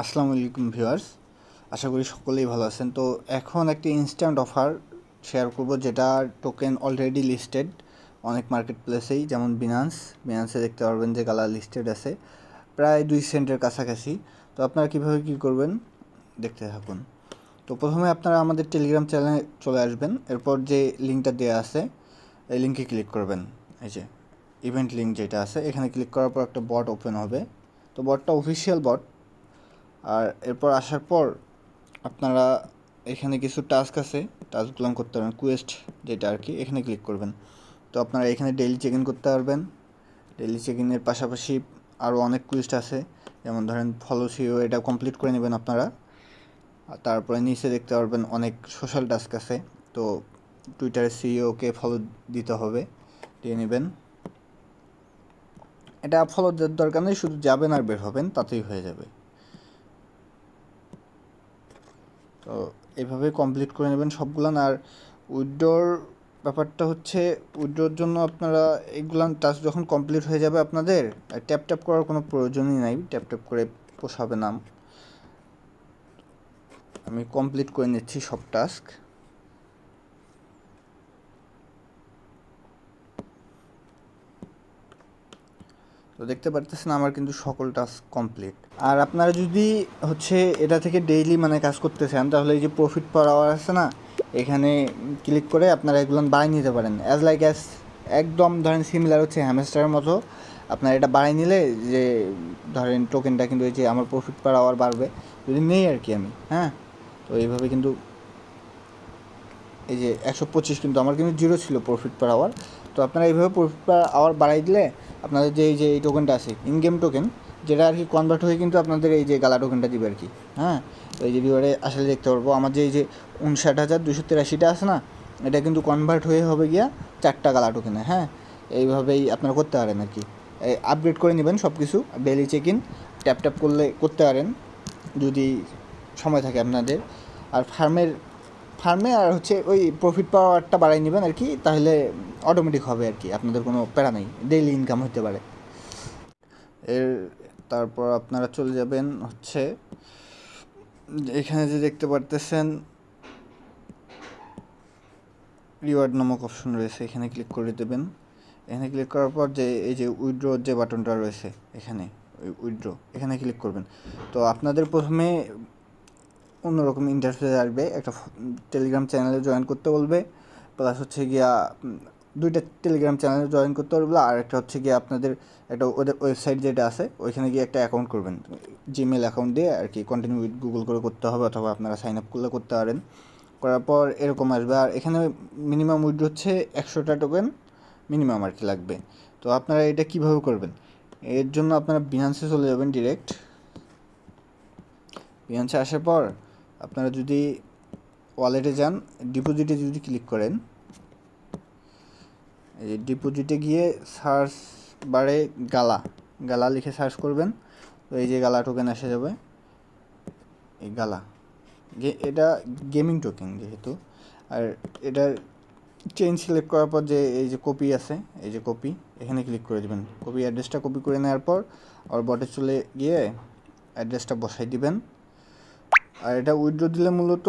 আসসালামু আলাইকুম ভিউয়ার্স, আশা করি সকলেই ভালো আছেন। তো এখন একটি ইনস্ট্যান্ট অফার শেয়ার করব, যেটা টোকেন অলরেডি লিস্টেড অনেক মার্কেট প্লেসেই, যেমন বিনান্সে দেখতে পারবেন যে গালা লিস্টেড আছে প্রায় 2 সেন্টের কাছাকাছি। তো আপনারা কীভাবে কী করবেন দেখতে থাকুন। তো প্রথমে আপনারা আমাদের টেলিগ্রাম চ্যানেলে চলে আসবেন, এরপর যে লিঙ্কটা দেওয়া আছে এই লিঙ্কে ক্লিক করবেন। এই যে ইভেন্ট লিঙ্ক যেটা আছে এখানে ক্লিক করার পর একটা বট ওপেন হবে। তো বটটা অফিসিয়াল বট। আর এরপর আসার পর আপনারা এখানে কিছু টাস্ক আছে, টাস্কগুলো করতে পারবেন। কুয়েস্ট যেটা আর কি, এখানে ক্লিক করবেন। তো আপনারা এখানে ডেইলি চেক ইন করতে পারবেন। ডেইলি চেক ইনের পাশাপাশি আরও অনেক কুয়েস্ট আছে, যেমন ধরেন ফলো সিও, এটা কমপ্লিট করে নেবেন আপনারা। আর তারপরে নিচে দেখতে পারবেন অনেক সোশ্যাল টাস্ক আছে। তো টুইটারের সিইওকে ফলো দিতে হবে, দিয়ে নেবেন। এটা ফলো দেওয়ার দরকার নেই, শুধু যাবেন আর বের হবেন, তাতেই হয়ে যাবে। তো এইভাবে কমপ্লিট করে নেবেন সবগুলান। আর উইথড্রর ব্যাপারটা হচ্ছে, উইথড্রর জন্য আপনারা এইগুলান টাস্ক যখন কমপ্লিট হয়ে যাবে আপনাদের ট্যাপ ট্যাপ করার কোনো প্রয়োজনই নাই, ট্যাপ ট্যাপ করে পোষাবে না। আমি কমপ্লিট করে নিচ্ছি সব টাস্ক। তো দেখতে পারতেছেন আমার কিন্তু সকল টাস্ক কমপ্লিট। আর আপনারা যদি হচ্ছে এটা থেকে ডেইলি কাজ করতে চান, তাহলে এই যে প্রফিট পার আওয়ার আছে না, এখানে ক্লিক করে আপনারা এগুলো বাড়িয়ে নিতে পারেন। অ্যাজ একদম ধরেন সিমিলার হচ্ছে হ্যামস্টারের মতো। আপনারা এটা বাড়িয়ে নিলে যে ধরেন টোকেনটা কিন্তু এই যে আমার প্রফিট পার আওয়ার বাড়বে যদি নেই আর কি আমি। তো এইভাবে কিন্তু এই যে 125 কিন্তু আমার কিন্তু 0 ছিল প্রফিট পার আওয়ার। তো আপনারা এইভাবে প্রফিট পার আওয়ার বাড়াই দিলে আপনাদের যে এই টোকেনটা আছে ইন গেম টোকেন, যেটা আর কি কনভার্ট হয়ে কিন্তু আপনাদের এই যে গালা টোকেনটা দিবে আর কি। তো এই যে রিওয়ার্ডে আসলে দেখতে পারবো আমার যে এই যে 59,283টা আছে না, এটা কিন্তু কনভার্ট হয়ে হবে গিয়া 4টা গালা টোকেনে। এইভাবেই আপনারা করতে পারেন আর কি। আপগ্রেড করে নেবেন সব কিছু। Daily check in tap tap করতে পারেন যদি সময় থাকে আপনাদের। আর ফার্মে আর হচ্ছে ওই প্রফিট পাওয়ারটা বাড়াই নেবেন আর কি, তাহলে অটোমেটিক হবে আর কি, আপনাদের কোনো প্যারা নেই, ডেইলি ইনকাম হতে পারে। তারপর আপনারা চলে যাবেন হচ্ছে এখানে যে দেখতে পারতেছেন রিওয়ার্ড নামক অপশন রয়েছে, এখানে ক্লিক করে দেবেন। এখানে ক্লিক করার পর যে এই যে উইথড্র যে বাটনটা রয়েছে এখানে, ওই উইথড্র এখানে ক্লিক করবেন। তো আপনাদের প্রথমে অন্যরকম ইন্টারফেস আসবে, একটা টেলিগ্রাম চ্যানেলে জয়েন করতে বলবে, প্লাস হচ্ছে গিয়া 2টা টেলিগ্রাম চ্যানেলে জয়েন করতে পারবে। আর একটা হচ্ছে গিয়ে আপনাদের একটা ওদের ওয়েবসাইট যেটা আছে ওইখানে গিয়ে একটা অ্যাকাউন্ট করবেন, জিমেল অ্যাকাউন্ট দিয়ে আর কি, কন্টিনিউ উইথ গুগল করে করতে হবে, অথবা আপনারা সাইন আপ করলে করতে পারেন। করার পর এরকম আসবে। আর এখানে মিনিমাম উইথড্র হচ্ছে 100টা টোকেন মিনিমাম আর কি লাগবে। তো আপনারা এটা কীভাবে করবেন, এর জন্য আপনারা বিনান্সে চলে যাবেন ডিরেক্ট। বিনান্সে আসার পর আপনারা যদি ওয়ালেটে যান, ডিপোজিটে যদি ক্লিক করেন, এই ডিপোজিটে গিয়ে সার্চ বারে গালা লিখে সার্চ করবেন। তো এই যে গালা টোকেন এসে যাবে, এই গালা এটা গেমিং টোকেন যেহেতু। আর এটার চেইন সিলেক্ট করার পর যে এই যে কপি আছে, এই যে কপি, এখানে ক্লিক করে দেবেন। কপি অ্যাড্রেসটা কপি করে নেওয়ার পর আর বটে চলে গিয়ে অ্যাড্রেসটা বসাই দিবেন। আর এটা উইথড্র দিলে মূলত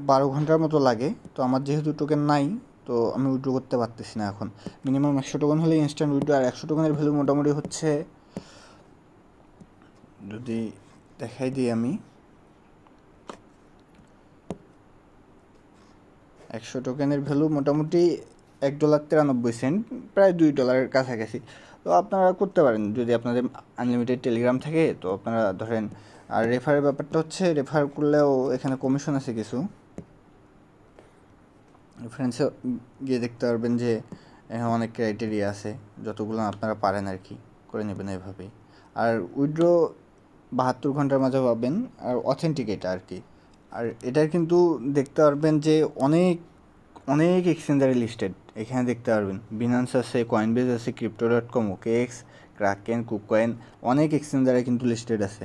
12 ঘন্টার মতো লাগে। তো আমার যেহেতু টোকেন নাই, তো আমি উইথড্র করতে পারতেছি না এখন। মিনিমাম 100 টোকেন হলে ইনস্ট্যান্ট উইথড্র। আর 100 টোকেনের ভ্যালু মোটামুটি হচ্ছে, যদি দেখাই দিই আমি, 100 টোকেনের ভ্যালু মোটামুটি $1.93, প্রায় $2 কাছাকাছি। তো আপনারা করতে পারেন যদি আপনাদের আনলিমিটেড টেলিগ্রাম থাকে। তো আপনারা ধরেন, আর রেফারের ব্যাপারটা হচ্ছে, রেফার করলেও এখানে কমিশন আছে কিছু। রেফারেন্সে গিয়ে দেখতে পারবেন যে এখানে অনেক ক্রাইটেরিয়া আছে, যতগুলো আপনারা পারেন আর কি করে নেবেন এভাবেই। আর উইথড্র 72 ঘন্টার মাঝে পাবেন। আর অথেন্টিক এটা আর কি। আর এটার কিন্তু দেখতে পারবেন যে অনেক অনেক এক্সচেঞ্জারে লিস্টেড, এখানে দেখতে পারবেন বিনান্স আছে, কয়েনবেজ আছে, crypto.com, OKX, ক্রাকেন, কুকয়েন, অনেক এক্সচেঞ্জারে কিন্তু লিস্টেড আছে।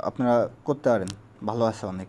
আপনারা করতে পারেন, ভালো আছে অনেক।